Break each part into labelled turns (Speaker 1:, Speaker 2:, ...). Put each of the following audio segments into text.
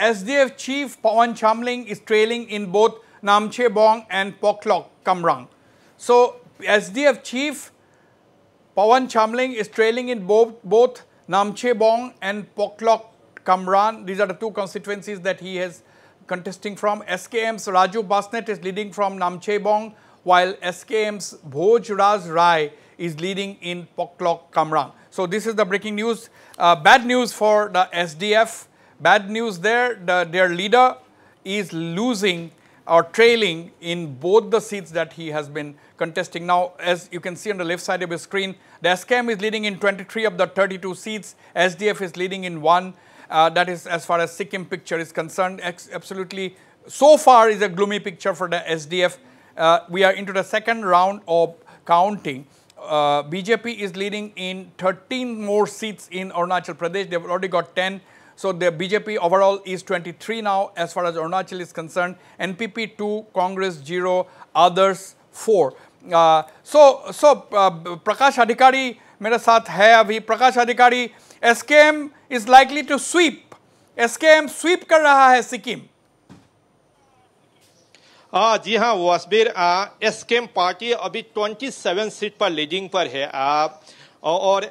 Speaker 1: SDF chief Pawan Chamling is trailing in both Namche-Bong and Poklok Kamrang. So SDF chief Pawan Chamling is trailing in both Namche-Bong and Poklok Kamran. These are the two constituencies that he is contesting from. SKM's Raju Basnet is leading from Namche-Bong, while SKM's Bhoj Raj Rai is leading in Poklok Kamrang. So this is the breaking news. Bad news for the SDF. Bad news there. Their leader is losing or trailing in both the seats that he has been contesting. Now, as you can see on the left side of your screen, the SKM is leading in 23 of the 32 seats. SDF is leading in 1. That is as far as Sikkim picture is concerned. Absolutely, so far is a gloomy picture for the SDF. We are into the second round of counting. BJP is leading in 13 more seats in Arunachal Pradesh. They've already got 10. So the BJP overall is 23 now as far as Arunachal is concerned. NPP 2, Congress 0, others 4. Prakash Adhikari मेरे साथ है अभी. Prakash Adhikari, SKM is likely to sweep. SKM sweep कर रहा है सिक्किम.
Speaker 2: जी हाँ वासबीर, SKM party अभी 27 seat पर लीडिंग पर है और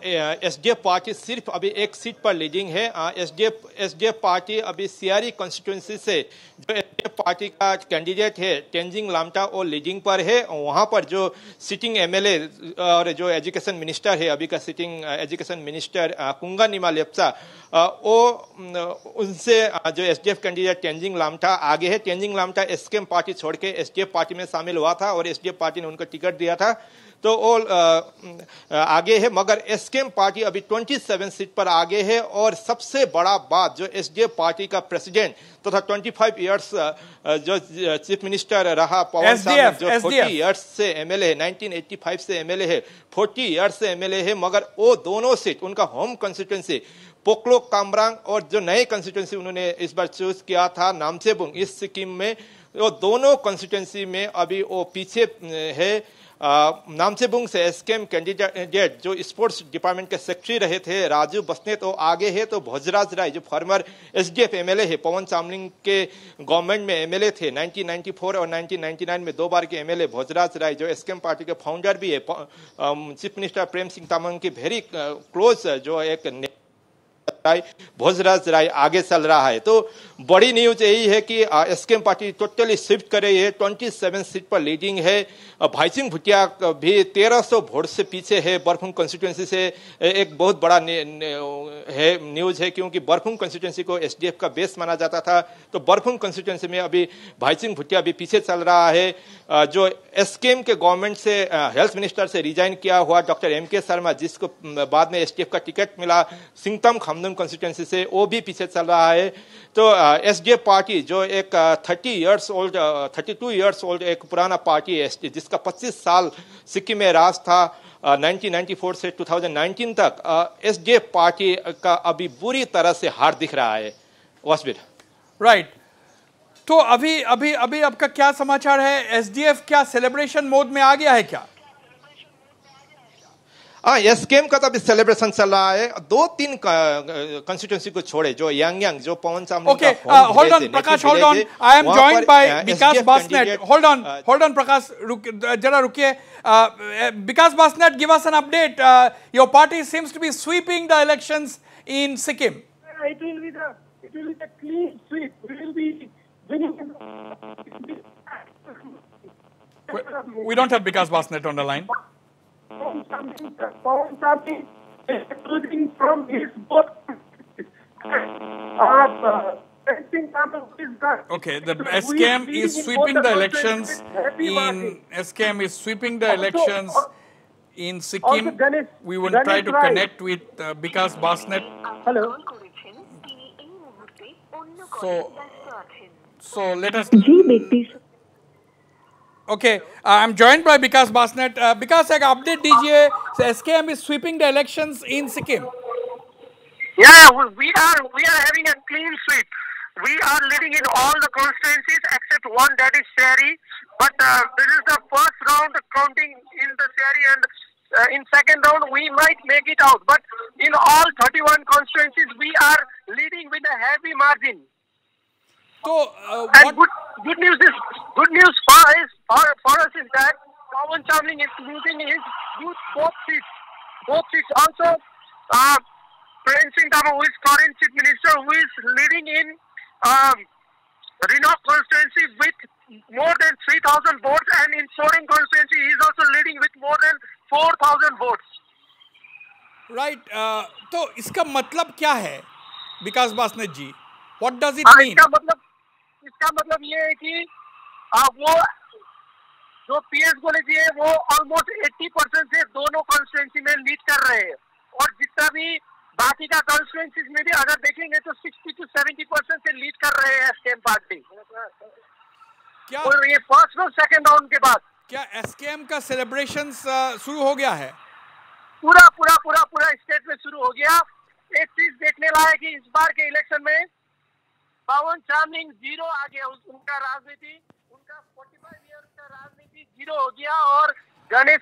Speaker 2: SDF पार्टी सिर्फ अभी 1 सीट पर लीडिंग है. SDF पार्टी अभी सियारी कॉन्स्टिट्यूंसी से जो SDF पार्टी का कैंडिडेट है तेंजिंग लामटा और लीडिंग पर है. वहाँ पर जो सिटिंग MLA और जो एजुकेशन मिनिस्टर है अभी का sitting education minister Kunga Nima Lepcha, उनसे जो SDF कैंडिडेट तेंजिंग लामटा आगे है. तेंजिंग लामटा SKM पार्टी छोड़ के SDF पार्टी में शामिल हुआ था और SDF पार्टी ने उनको टिकट दिया था, तो वो आगे है. मगर SKM पार्टी अभी 27 सीट पर आगे है. और सबसे बड़ा बात, जो SDF पार्टी का प्रेसिडेंट तथा 25 इयर्स जो चीफ मिनिस्टर रहा पवन चामलिंग, जो 40 इयर्स से MLA, 1985 से MLA है, 40 इयर्स से MLA है, मगर वो दोनों सीट उनका होम कॉन्स्टिट्यूंसी पोकलोक कामरांग और जो नए कॉन्स्टिट्यूंसी उन्होंने इस बार चूज किया था नामचेबुंग इस सिक्किम में, वो दोनों कॉन्स्टिट्यूंसी में अभी वो पीछे है. नामचेबुंग से SKM कैंडिडेट जो स्पोर्ट्स डिपार्टमेंट के सेक्रेटरी रहे थे राजू बसनेत वो आगे है. तो भोजराज राय जो फॉर्मर SDF MLA है, पवन चामलिंग के गवर्नमेंट में MLA थे 1994 और 1999 में 2 बार के MLA भोजराज राय जो SKM पार्टी के फाउंडर भी है, चीफ मिनिस्टर प्रेम सिंह तामांग की वेरी क्लोज जो एक भोजराज राय आगे चल रहा है. तो बड़ी न्यूज यही है कि SKM पार्टी टोटली शिफ्ट कर रही है, 27 सीट पर लीडिंग है. भाईसिंग भुटिया भी 1300 वोट से पीछे है बरफुंग कॉन्स्टिट्यूंसी से. एक बहुत बड़ा न्यूज है क्योंकि बरफुंग कॉन्स्टिट्यूंसी को SDF का बेस माना जाता था, तो बरफुंग कॉन्स्टिट्यूंसी में अभी भाईसिंग भुटिया भी पीछे चल रहा है. जो SKM के गवर्नमेंट से हेल्थ मिनिस्टर से रिजाइन किया हुआ डॉक्टर MK शर्मा, जिसको बाद में SDF का टिकट मिला सिंगतम खामदुंग कॉन्स्टिट्यूंसी से, वो भी पीछे चल रहा है. तो SDF पार्टी जो एक 32 इयर्स ओल्ड एक पुराना पार्टी है जिसका 25 साल सिक्किम में राज था 1994 से 2019 तक, SDF पार्टी का अभी बुरी तरह से हार दिख रहा है. वासबीर
Speaker 1: राइट. तो अभी आपका क्या समाचार है? SDF क्या सेलिब्रेशन मोड में आ गया है क्या?
Speaker 2: SKM का तो अभी सेलिब्रेशन चल रहा है. 2-3 कॉन्स्टिट्यूंसी को छोड़े जो यांग जो पवन चामलिंग का
Speaker 1: hold on Prakash, hold on. I am joined by Vikas Basnet. Hold on Prakash, जरा रुकिए. Vikas Basnet, give us an update. Your party seems to be sweeping the elections in Sikkim.
Speaker 3: It will be the clean sweep. We will be winning.
Speaker 1: We don't have Vikas Basnet on the line.
Speaker 3: Pawan Chamling is excluding from his both.
Speaker 1: Okay, the SKM is sweeping the elections in Sikkim. We will try to connect with Vikas Basnet.
Speaker 3: Hello.
Speaker 1: So let us. Okay, I'm joined by Vikas Basnet. Vikas, एक update दीजिए. SKM is sweeping the elections in Sikkim.
Speaker 4: Yeah, we are having a clean sweep. We are leading in all the constituencies except one, that is Seri. But this is the first round counting in the Seri, and in second round we might make it out. But in all 31 constituencies we are leading with a heavy margin.
Speaker 1: So,
Speaker 4: And good news for us is that Pawan Chamling is losing his both seats. Both seats. Also, Prem Singh Tama, who is current chief minister, who is leading in Rhenok constituency with more than 3,000 votes, and in Soring constituency, he is also leading with more than 4,000 votes.
Speaker 1: Right. तो इसका मतलब क्या है, विकास बासनेट जी? What does it mean?
Speaker 4: इसका मतलब ये है कि वो जो पीएस गोले जी है वो ऑलमोस्ट 80% से दोनों कॉन्स्टिट्यूंसी में लीड कर रहे हैं, और जितना भी बाकी का कॉन्स्टिट्यूंसीज में भी अगर देखेंगे तो 60 to 70% से लीड कर रहे हैं एसकेएम पार्टी।
Speaker 1: क्या
Speaker 4: और ये फर्स्ट और सेकंड राउंड के बाद
Speaker 1: क्या एसकेएम का सेलिब्रेशंस शुरू हो गया है?
Speaker 4: पूरा स्टेट में शुरू हो गया। एक चीज देखने लायक कि इस बार के इलेक्शन में पवन चामलिंग जीरो आ गया, उनका राजनीति, उनका 45 ईयर का राजनीति जीरो हो गया, और गणेश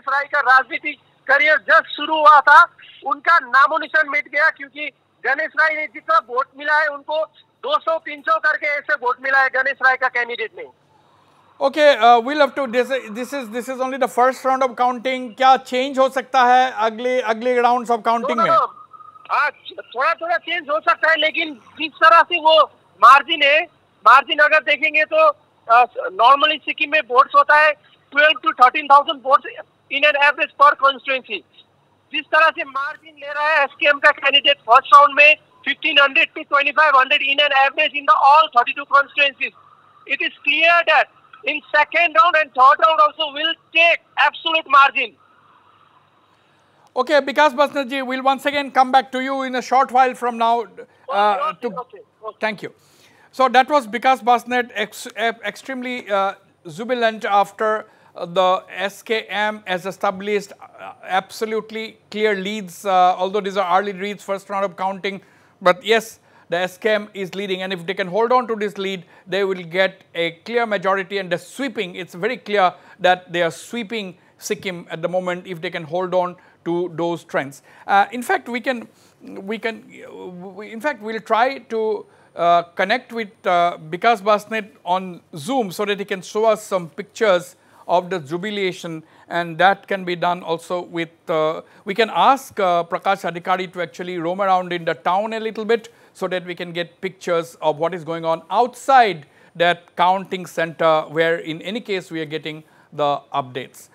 Speaker 4: राय का राजनीति करियर जस्ट शुरू हुआ था, उनका नामो निशान मिट गया, क्योंकि गणेश राय ने जितना वोट मिला है उनको 200-300 करके ऐसे वोट मिला है गणेश राय का कैंडिडेट ने।
Speaker 1: Okay, we'll have to. This is only the first round of counting. क्या चेंज हो सकता है अगले राउंड्स ऑफ काउंटिंग में?
Speaker 4: थोड़ा चेंज हो सकता है, लेकिन जिस तरह से वो मार्जिन अगर देखेंगे तो नॉर्मली सिक्किम में वोट्स होता है 12 to 13,000 votes in an average पर कॉन्स्टिट्यूंसी। जिस तरह से मार्जिन ले रहा है एसकेएम का कैंडिडेट फर्स्ट राउंड में 1,500 to 2,500 in an average in the all 32 constituencies, it is clear that in second round and third round also will take absolute margin.
Speaker 1: Okay, Vikas Basnet ji, we'll once again come back to you in a short while from now.
Speaker 4: Okay.
Speaker 1: Thank you. So that was Vikas Basnet, extremely jubilant after the SKM has established absolutely clear leads, although these are early leads, first round of counting. But yes, the SKM is leading, and if they can hold on to this lead, they will get a clear majority, and the sweeping, it's very clear that they are sweeping Sikkim at the moment if they can hold on to those trends. In fact, we'll try to connect with Vikas Basnet on Zoom so that he can show us some pictures of the jubilation, and that can be done also with, we can ask Prakash Adhikari to actually roam around in the town a little bit so that we can get pictures of what is going on outside that counting center, where in any case we are getting the updates.